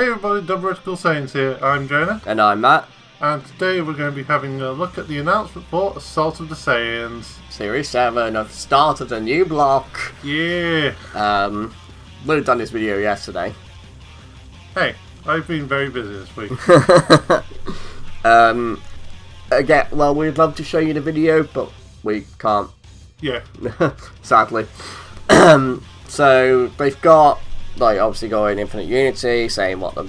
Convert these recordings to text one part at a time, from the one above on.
Hey everybody, Britical Saiyans here. I'm Jonah. And I'm Matt. And today we're going to be having a look at the announcement for Assault of the Saiyans. Series 7 of start of the new block. Yeah. Would have done this video yesterday. Hey, I've been very busy this week. Again, well, we'd love to show you the video, but we can't. Yeah. Sadly. So they've got, like, obviously going Infinite Unity, saying what the,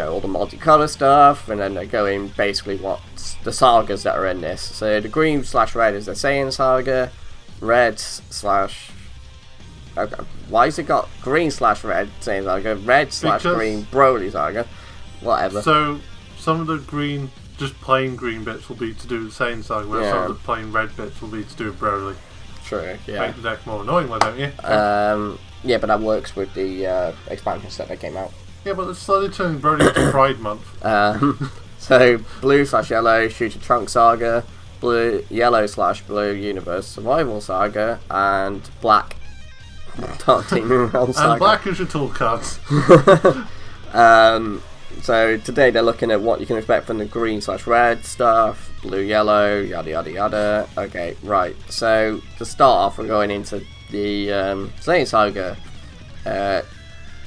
all the multicolour stuff, and then they're going basically what's the sagas that are in this. So the green/red is the Saiyan saga, red/. Okay, why has it got green/red Saiyan saga, red/green Broly saga, whatever. So some of the green, just plain green bits will be to do with the Saiyan saga, whereas some of the plain red bits will be to do with Broly. True, yeah. Make the deck more annoying, why don't you? Yeah, but that works with the expansion set that came out. Yeah, but it's slowly turning Broly into Pride Month. So blue/yellow Future Trunk saga, yellow/blue Universe Survival saga, and black Dark Team Realm saga. And black is your tool cards. So today they're looking at what you can expect from the green/red stuff, blue/yellow, yada yada yada. Okay, right. So to start off, we're going into the Saiyan saga.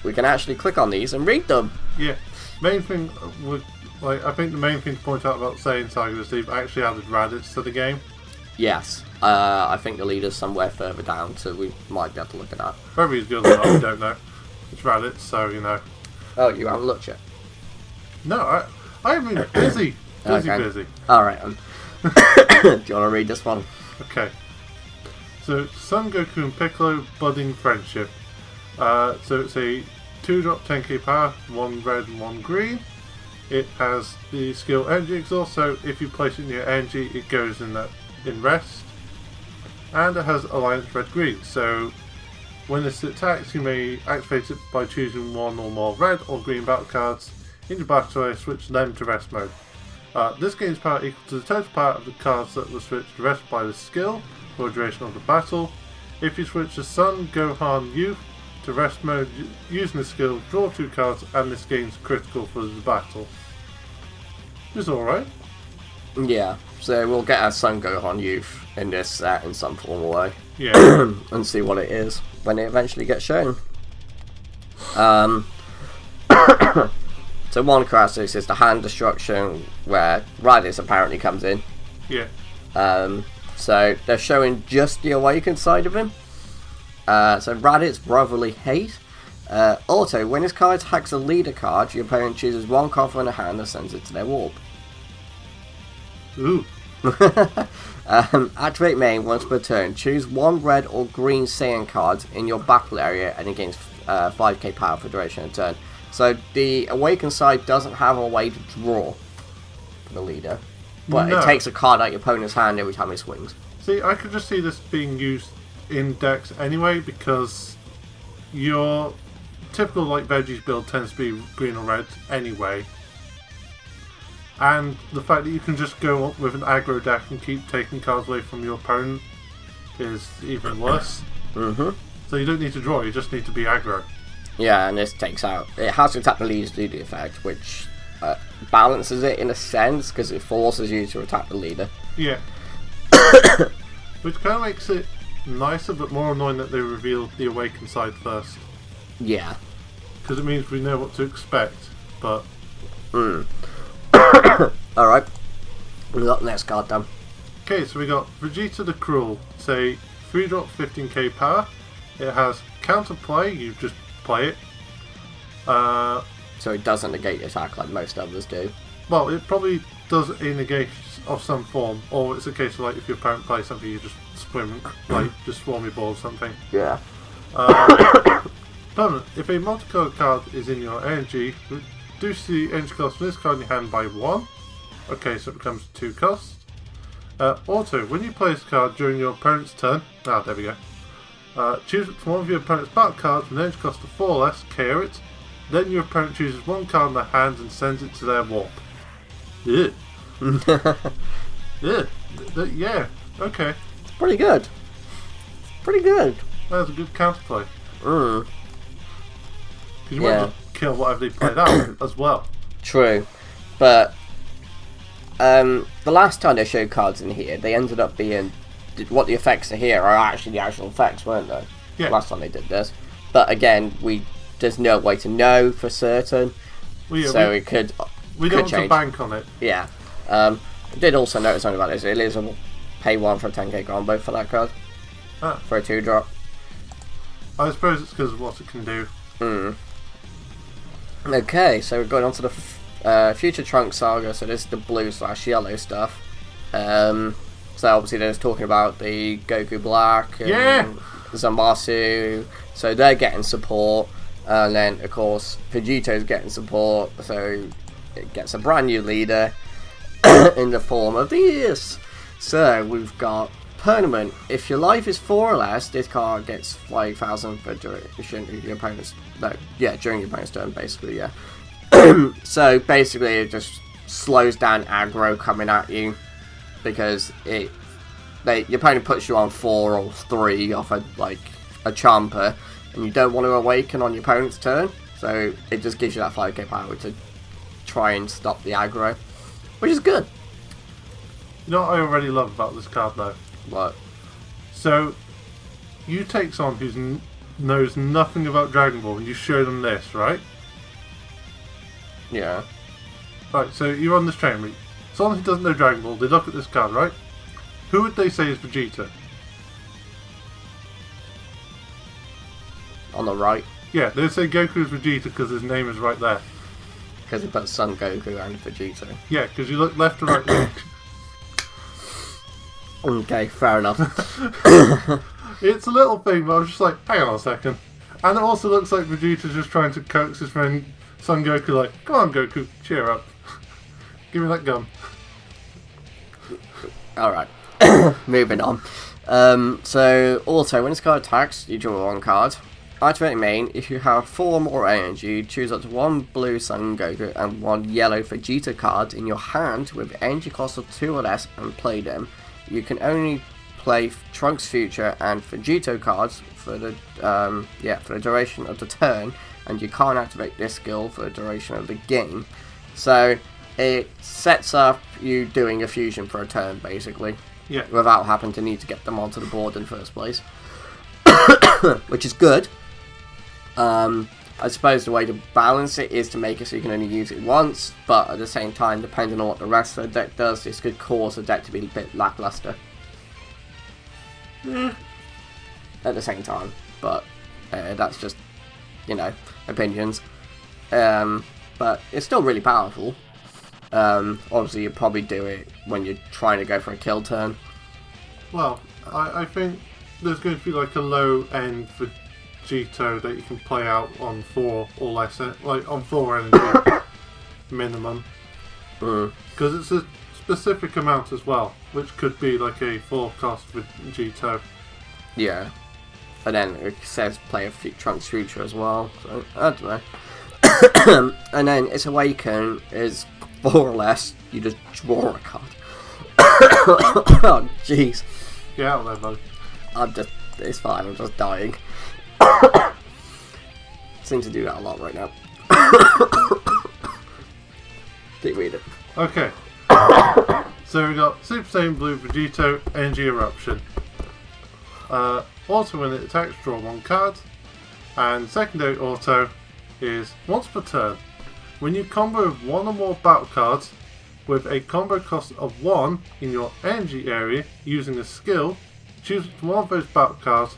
We can actually click on these and read them. Yeah. Main thing I think the main thing to point out about Saiyan saga is they've actually added Raditz to the game. Yes. I think the leader's somewhere further down, so we might be able to look at that. Whether he's good or not, we don't know. It's Raditz, so you know. Oh, you haven't looked yet? No, I've been busy. Busy. Alright, do you want to read this one? Okay. So, Son Goku and Piccolo budding friendship. So it's a 2-drop 10k power, 1 red and 1 green. It has the skill energy exhaust, so if you place it in your energy, it goes in rest. And it has alliance red green, so when this attacks, you may activate it by choosing one or more red or green battle cards in your battle area, switch them to rest mode. This gains power equal to the total power of the cards that were switched to rest by the skill for the duration of the battle. If you switch the Son Gohan Youth to rest mode using the skill, draw 2 cards, and this gains critical for the battle. It's alright. Yeah, so we'll get our Son Gohan Youth in this set in some form or way. Yeah. And see what it is when it eventually gets shown. So one characteristic is the hand destruction, where Raditz apparently comes in. Yeah. So they're showing just the awakened side of him. So Raditz Brotherly Hate. Also, when this card attacks a leader card, your opponent chooses 1 card from the hand and sends it to their warp. Ooh. Activate main once per turn. Choose 1 red or green Saiyan card in your battle area and it gains 5k power for duration of turn. So the awakened side doesn't have a way to draw for the leader, but it takes a card out of your opponent's hand every time he swings. See, I could just see this being used in decks anyway, because your typical Veggies build tends to be green or red anyway. And the fact that you can just go up with an aggro deck and keep taking cards away from your opponent is even worse. So you don't need to draw, you just need to be aggro. Yeah, and this takes out... It has to attack the leader to do the effect, which balances it in a sense, because it forces you to attack the leader. Yeah. Which kind of makes it nicer, but more annoying that they reveal the awakened side first. Yeah. Because it means we know what to expect, but... Alright. We got the next card done. Okay, so we got Vegeta the Cruel. It's a 3-drop 15k power. It has counterplay, you just play it. So it doesn't negate the attack like most others do. Well, it probably does a negation of some form, or it's a case of if your opponent plays something, you just swim, just swarm your ball or something. Yeah. Permanent. If a multicolored card is in your energy, reduce the energy cost from this card in your hand by 1. Okay, so it becomes 2 cost. Also, when you play this card during your opponent's turn, there we go. Choose from one of your opponent's battle cards with an energy cost of 4 or less, KO it. Then your opponent chooses 1 card in their hands and sends it to their warp. Yeah. Yeah, okay. Pretty good. Pretty good. That was a good counterplay. Mm. Because you won't just kill whatever they played out as well. True, but the last time they showed cards in here, they ended up being what the effects are here are actually the actual effects, weren't they? Yeah. Last time they did this, but again, there's no way to know for certain, so it could. We don't want to bank on it. Yeah. I did also notice something about this. It is a pay 1 for a 10k combo for that card. For a 2-drop. I suppose it's because of what it can do. Okay, so we're going on to the Future Trunks Saga. So this is the blue/yellow stuff. So obviously they're just talking about the Goku Black and Zamasu. So they're getting support. And then, of course, Vegeto's getting support. So it gets a brand new leader in the form of this. So we've got Permanent. If your life is 4 or less, this card gets 5,000 for duration of your opponent's during your opponent's turn, basically, yeah. So basically it just slows down aggro coming at you because your opponent puts you on 4 or 3 off a Champer, and you don't want to awaken on your opponent's turn, so it just gives you that 5k power to try and stop the aggro, which is good. You know what I already love about this card though? What? So, you take someone who knows nothing about Dragon Ball and you show them this, right? Yeah. Right, so you're on this train route. Someone who doesn't know Dragon Ball, they look at this card, right? Who would they say is Vegeta? On the right. Yeah, they'd say Goku is Vegeta because his name is right there. Because it puts Son Goku and Vegeta. Yeah, because you look left to right. Okay, fair enough. It's a little thing, but I was just like, hang on a second. And it also looks like Vegeta's just trying to coax his friend Son Goku, like, come on Goku, cheer up. Give me that gun. Alright, moving on. So, also, when this card attacks, you draw 1 card. Activating main, if you have 4 or more energy, choose up to 1 blue Son Goku and 1 yellow Vegeta card in your hand with energy cost of 2 or less and play them. You can only play Trunks Future and Vegito cards for the duration of the turn, and you can't activate this skill for the duration of the game. So it sets up you doing a fusion for a turn, basically. Yeah. Without having to need to get them onto the board in the first place. Which is good. I suppose the way to balance it is to make it so you can only use it once, but at the same time, depending on what the rest of the deck does, this could cause the deck to be a bit lackluster. At the same time, but that's just, opinions. But it's still really powerful. Obviously, you probably do it when you're trying to go for a kill turn. Well, I think there's going to be like a low end for Vegito that you can play out on 4 or less, like on 4 energy minimum. Because it's a specific amount as well, which could be like a 4 cost Vegito. Yeah. And then it says play a Trunks Future as well, so I don't know. And then its Awaken is 4 or less, you just draw a card. Oh, jeez. Get out there, buddy. It's fine, I'm just dying. Seem to do that a lot right now. Keep reading. Okay. So we got Super Saiyan Blue Vegito Energy Eruption. Auto when it attacks, draw 1 card. And secondary auto is once per turn. When you combo with 1 or more battle cards with a combo cost of 1 in your energy area using a skill, choose one of those battle cards,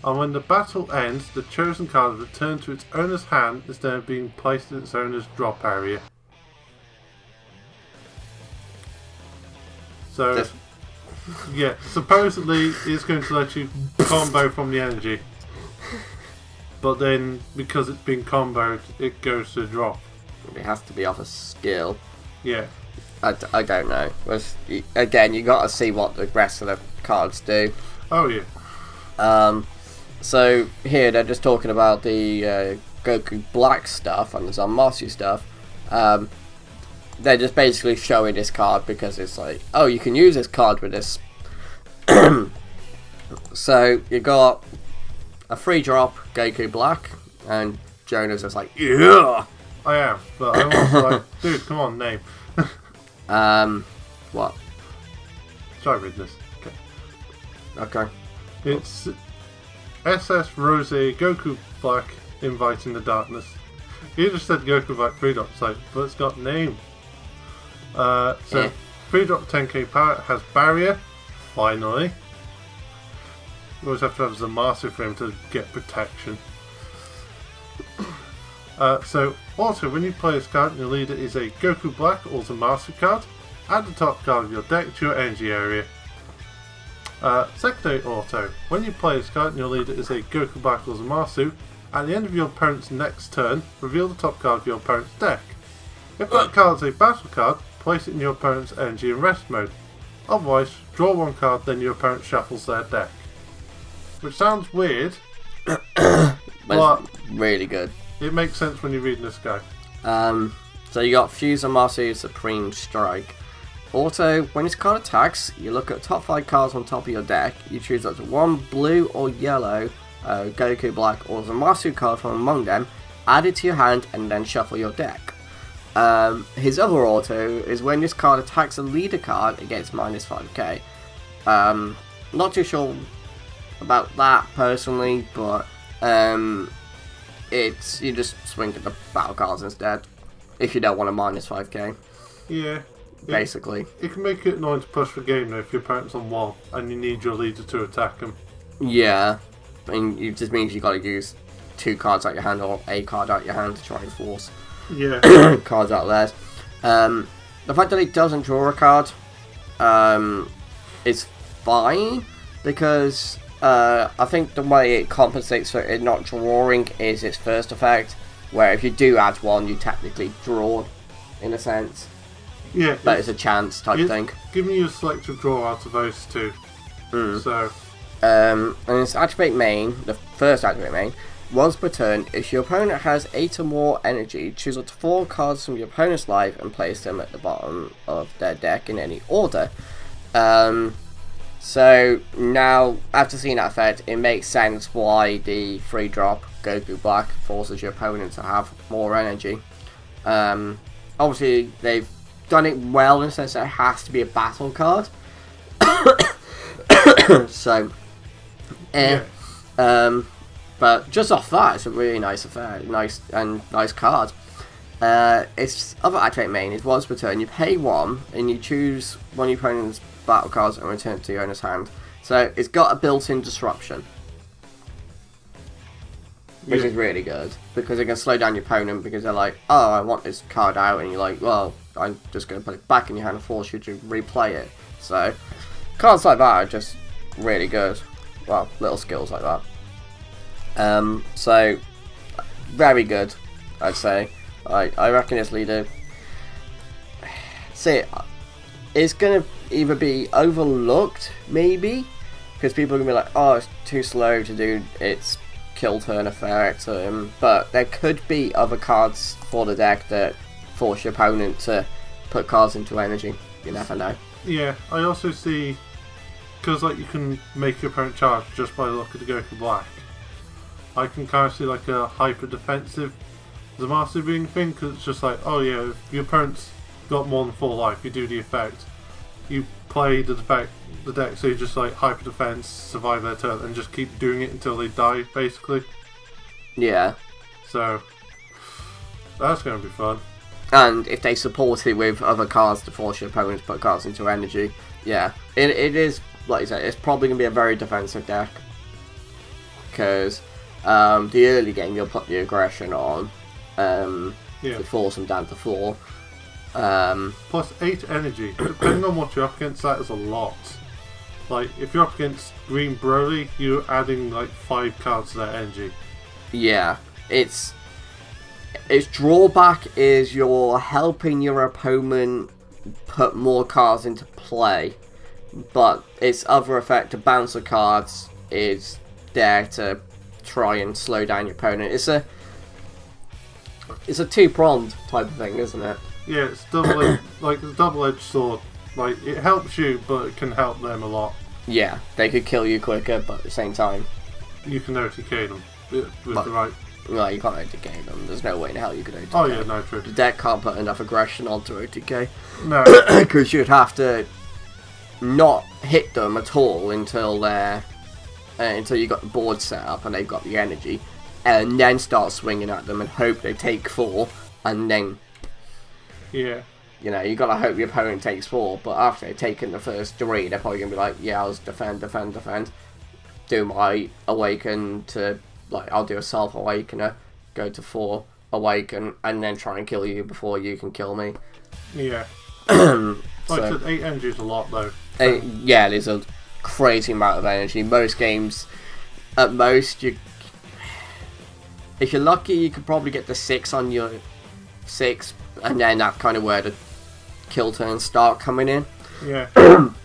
and when the battle ends, the chosen card is returned to its owner's hand instead of being placed in its owner's drop area. So, yeah, supposedly it's going to let you combo from the energy. But then, because it's been comboed, it goes to drop. It has to be off a skill. Yeah. I don't know. Again, you got to see what the rest of the cards do. Oh, yeah. So here they're just talking about the Goku Black stuff and the Zamasu stuff. They're just basically showing this card because it's like, oh, you can use this card with this. So you got a 3-drop Goku Black, and Jonah's just like, yeah. I am, but I'm also like, dude, come on, name. What? Try reading this. Okay. It's SS Rose Goku Black Inviting the Darkness. You just said Goku Black 3-drop site, but it's got name. So 3-drop 10k power has barrier. Finally. You always have to have Zamasu for him to get protection. So also when you play this card and your leader is a Goku Black or Zamasu card, add the top card of your deck to your energy area. Secondary auto. When you play this card and your leader is a Goku Black or Zamasu, at the end of your opponent's next turn, reveal the top card of your opponent's deck. If that card is a battle card, place it in your opponent's energy and rest mode. Otherwise, draw one card, then your opponent shuffles their deck. Which sounds weird, but really good. It makes sense when you're reading this guy. So you got Fuse Zamasu Supreme Strike. Auto, when this card attacks, you look at top 5 cards on top of your deck. You choose up to one blue or yellow Goku Black or Zamasu card from among them, add it to your hand, and then shuffle your deck. His other auto is when this card attacks a leader card, it gets minus 5k. Not too sure about that personally, but it's you just swing at the battle cards instead if you don't want a minus 5k. Yeah. Basically. It can make it annoying to push the game though if your opponent's on wall and you need your leader to attack him. Yeah. I mean, it just means you got to use 2 cards out your hand or a card out your hand to try and force cards out there. The fact that it doesn't draw a card is fine because I think the way it compensates for it not drawing is its first effect, where if you do add one, you technically draw in a sense. Yeah, but it's a chance type thing. Giving you a selective draw out of those two. So, and its activate main, the first activate main, once per turn, if your opponent has 8 or more energy, choose up to 4 cards from your opponent's life and place them at the bottom of their deck in any order. So now, after seeing that effect, it makes sense why the 3-drop Goku Black forces your opponent to have more energy. Obviously, they've done it well in the sense that it has to be a battle card. So, but just off that, it's a really nice affair, nice card. Its other activate main is once per turn, you pay 1 and you choose one of your opponent's battle cards and return it to your owner's hand. So it's got a built-in disruption, which is really good because it can slow down your opponent because they're like, oh, I want this card out, and you're like, well, I'm just going to put it back in your hand and force you to replay it. So cards like that are just really good. Well, little skills like that. So very good, I'd say. I reckon this leader, it's going to either be overlooked, maybe, because people are going to be like, oh, it's too slow to do its kill turn effect, but there could be other cards for the deck that force your opponent to put cards into energy. You never know. Yeah, I also see, because like you can make your opponent charge just by the look of the Goku Black, I can kind of see like a hyper defensive Zamasu being thing, because it's just like, oh yeah, if your opponent's got more than 4 life, you do the effect, you play the deck, so you just like hyper defense, survive their turn, and just keep doing it until they die, basically. Yeah. So that's going to be fun. And if they support it with other cards to force your opponent to put cards into energy, yeah, it is, like you said, it's probably going to be a very defensive deck, because the early game you'll put the aggression on, to force them down to 4. Plus 8 energy. Depending on what you're up against, that is a lot. Like, if you're up against Green Broly, you're adding like 5 cards to that energy. Yeah, its drawback is you're helping your opponent put more cards into play, but its other effect, to bounce the cards, is there to try and slow down your opponent. It's a 2-pronged type of thing, isn't it? Yeah, it's like a double-edged sword. Like, it helps you, but it can help them a lot. Yeah, they could kill you quicker, but at the same time, you can OTK them with the right Well, you can't OTK them. There's no way in hell you could OTK. Oh yeah, no, true. The deck can't put enough aggression onto OTK. No. Because you'd have to not hit them at all until you got the board set up and they've got the energy, and then start swinging at them and hope they take 4, and then Yeah. you know, you gotta hope your opponent takes 4, but after they've taken the first 3, they're probably gonna be like, yeah, I'll just defend, do my awaken to, like, I'll do a self awakener, go to 4, awaken, and then try and kill you before you can kill me. Yeah. So, Like I said, 8 energy is a lot though. yeah, there's a crazy amount of energy. Most games, at most, if you're lucky, you could probably get the 6 on your 6, and then that's kind of where the kill turns start coming in. Yeah.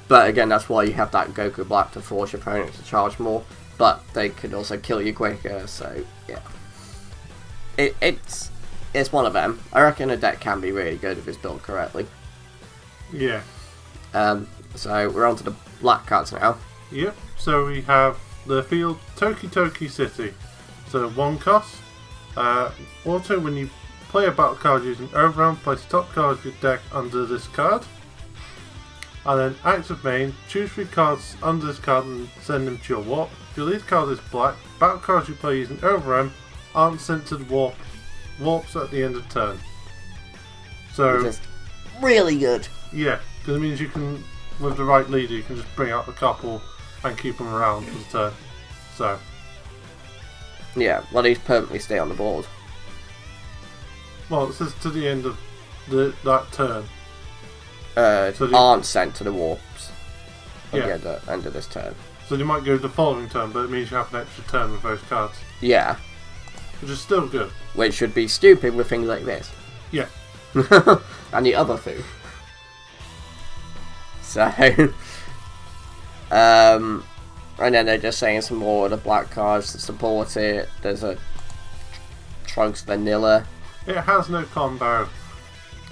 But again, that's why you have that Goku Black to force your opponent to charge more. But they could also kill you quicker, so yeah. It's one of them. I reckon a deck can be really good if it's built correctly. Yeah. So we're on to the black cards now. Yep. So we have the field Toki Toki City. So 1 cost. Also, when you play a battle card using Overrun, place the top card of your deck under this card. And then active main, choose 3 cards under this card and send them to your warp. If your lead card is black, battle cards you play using Overrun aren't sent to the warps at the end of turn. So Just really good. yeah, because it means you can, with the right leader, you can just bring out a couple and keep them around for the turn. So Yeah, well, these permanently stay on the board. well, it says to the end of that turn. Aren't sent to the warps at Yeah. the end of this turn. So you might go the following turn, but it means you have an extra turn with those cards, Yeah, which is still good. which should be stupid with things like this. Yeah. And the other two. So, and then they're just saying some more of the black cards to support it. There's a Trunks Vanilla. It has no combo.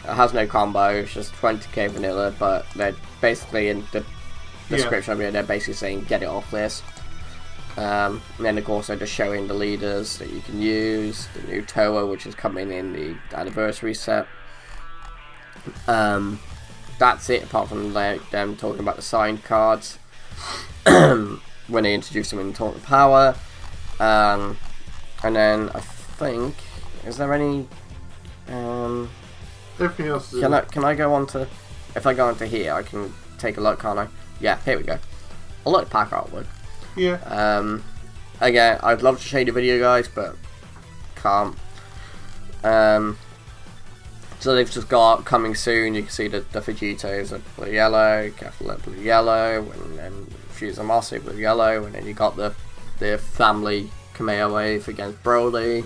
It has no combo, it's just 20k vanilla, but they're basically in the description of it, they're basically saying get it off this. And then of course they're just showing the leaders that you can use, the new Toa, which is coming in the anniversary set. That's it, apart from like them talking about the signed cards when they introduce them in Tournament Power. And then I think, is there any Everything else is... Can I go on to... If I go onto here, I can take a look, can't I? Yeah, here we go. I like the pack artwork. Yeah. Again, I'd love to show you the video, guys, but can't. So they've just got coming soon. You can see the Vegetos are blue yellow, Kefla blue yellow, and then Fusamasi blue yellow, and then you got the family Kamea wave against Broly.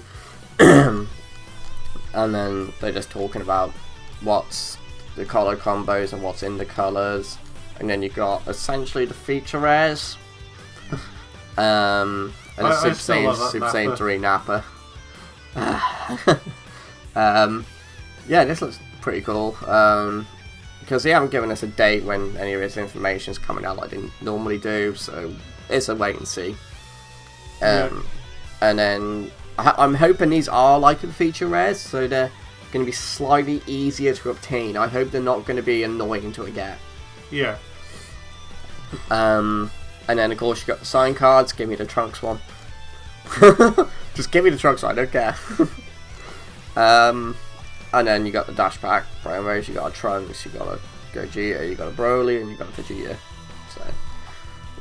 And then they're just talking about what's the colour combos and what's in the colours. And then you've got essentially the feature rares. And a Super Saiyan 3 Nappa. Yeah, this looks pretty cool. Because they haven't given us a date when any of this information is coming out like they normally do. So it's a wait and see. And then I'm hoping these are like the feature rares, so they're going to be slightly easier to obtain. I hope they're not going to be annoying to get. Yeah. And then of course you got the sign cards. Give me the Trunks one. Just give me the Trunks one, I don't care. And then you got the Dash Pack promos. You got a Trunks, you got a Gogeta, you got a Broly, and you got a Vegeta. So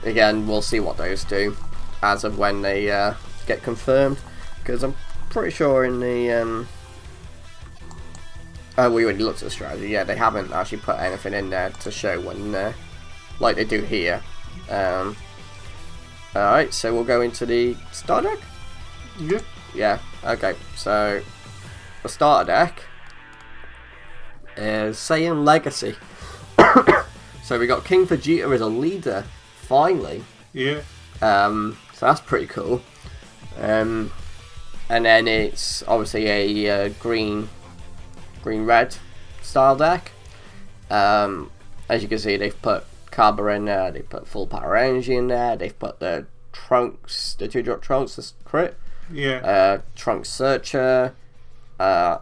again, we'll see what those do as of when they get confirmed. Because I'm pretty sure in the we already looked at the strategy. Yeah, they haven't actually put anything in there to show when like they do here. Alright, so we'll go into the starter deck? Yeah. Yeah, okay. So the starter deck is Saiyan Legacy. So we got King Vegeta as a leader, finally. Yeah. So that's pretty cool. And then it's obviously a green-red style deck. As you can see, they've put Kaba in there, they've put full power energy in there, they've put the Trunks, the 2-drop Trunks, the crit. Trunk Searcher. Have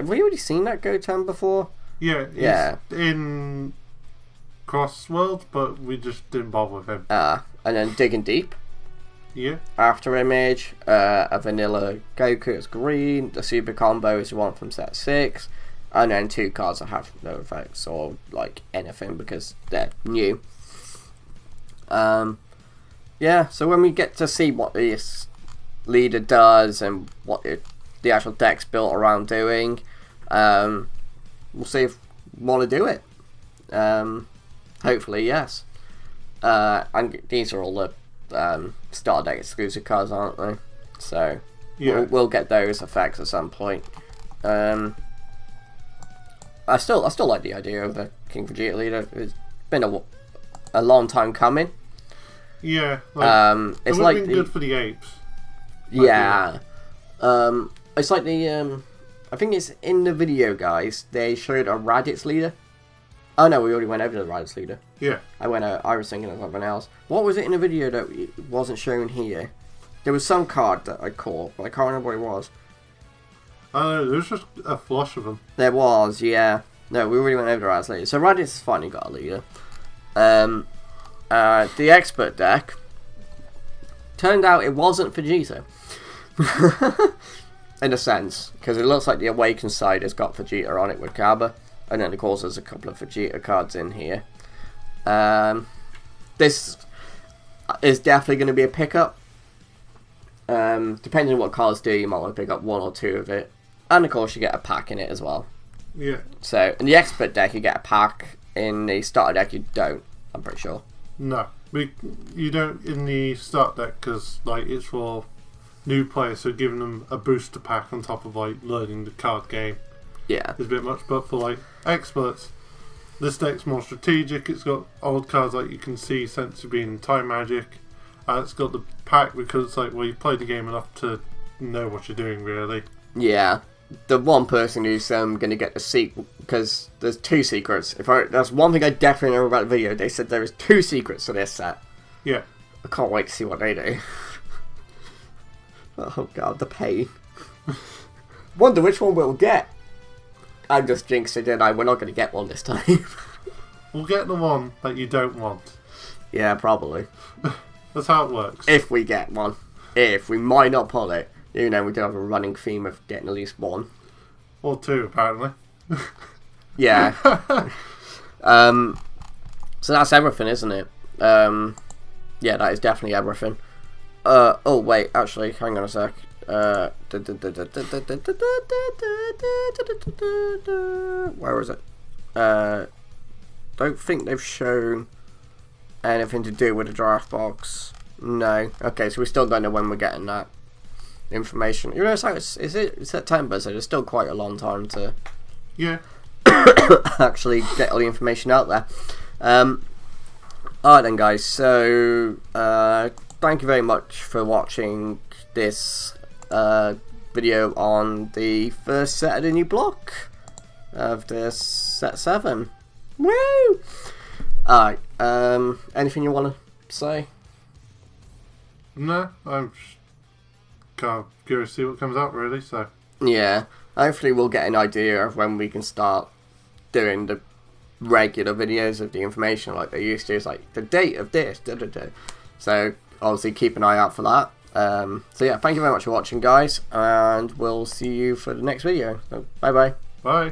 we already seen that Goten before? Yeah. In Crossworld, but we just didn't bother with him. And then Digging Deep. Yeah. After Image, a vanilla Goku is green. The Super Combo is one from set 6. And then 2 cards that have no effects or like anything because they're new. So when we get to see what this leader does and what the actual deck's built around doing, we'll see if we want to do it. Hopefully, yes. And these are all the starter deck exclusive cards, aren't they? So we'll get those effects at some point. I still like the idea of the King Vegeta leader. It's been a long time coming. Yeah, it's it would like have been good for the apes. Yeah, it's like the I think it's in the video, guys. They showed a Raditz leader. Oh no, we already went over the Raditz leader. Yeah, I was thinking of something else. What was it in the video that wasn't shown here? There was some card that I caught, but I can't remember what it was. I don't know, there was just a flush of them. There was, yeah. No, we already went over the Raditz leader. So Raditz has finally got a leader. The expert deck turned out it wasn't Vegeta. In a sense, because it looks like the Awakened side has got Vegeta on it with Kaba, and then of course there's a couple of Vegeta cards in here. This is definitely going to be a pickup. Depending on what cards do, you might want to pick up 1 or 2 of it, and of course you get a pack in it as well. Yeah. So in the expert deck you get a pack. In the starter deck you don't. I'm pretty sure. No, you don't in the start deck because like it's for new players, so giving them a booster pack on top of like learning the card game. Yeah. Is a bit much, but for like experts, this deck's more strategic. It's got old cards like you can see Sensu Bean and Time Magic. It's got the pack because it's like, well, you played the game enough to know what you're doing, really. Yeah. The one person who's going to get the secret, because there's 2 secrets. That's one thing I definitely know about the video. They said there is 2 secrets to this set. Yeah. I can't wait to see what they do. Oh god, the pain. Wonder which one we'll get. I'm just jinxing it. We're not going to get one this time. We'll get the one that you don't want. Yeah, probably. That's how it works. If we get one. If. We might not pull it. You know, we do have a running theme of getting at least 1. Or 2, apparently. Yeah. So that's everything, isn't it? Yeah, that is definitely everything. Oh, wait, actually, hang on a sec. Where is it? Don't think they've shown anything to do with the draft box. No. Okay, so we still don't know when we're getting that information. You know, it's September, so there's still quite a long time to actually get all the information out there. Alright then, guys, so thank you very much for watching this video on the first set of the new block of this set 7. Woo! Alright, anything you want to say? No, I'm kind of curious to see what comes out, really, so. Yeah, hopefully we'll get an idea of when we can start doing the regular videos of the information like they used to. It's like the date of this, So obviously keep an eye out for that. So yeah, thank you very much for watching, guys, and we'll see you for the next video. So, bye. Bye.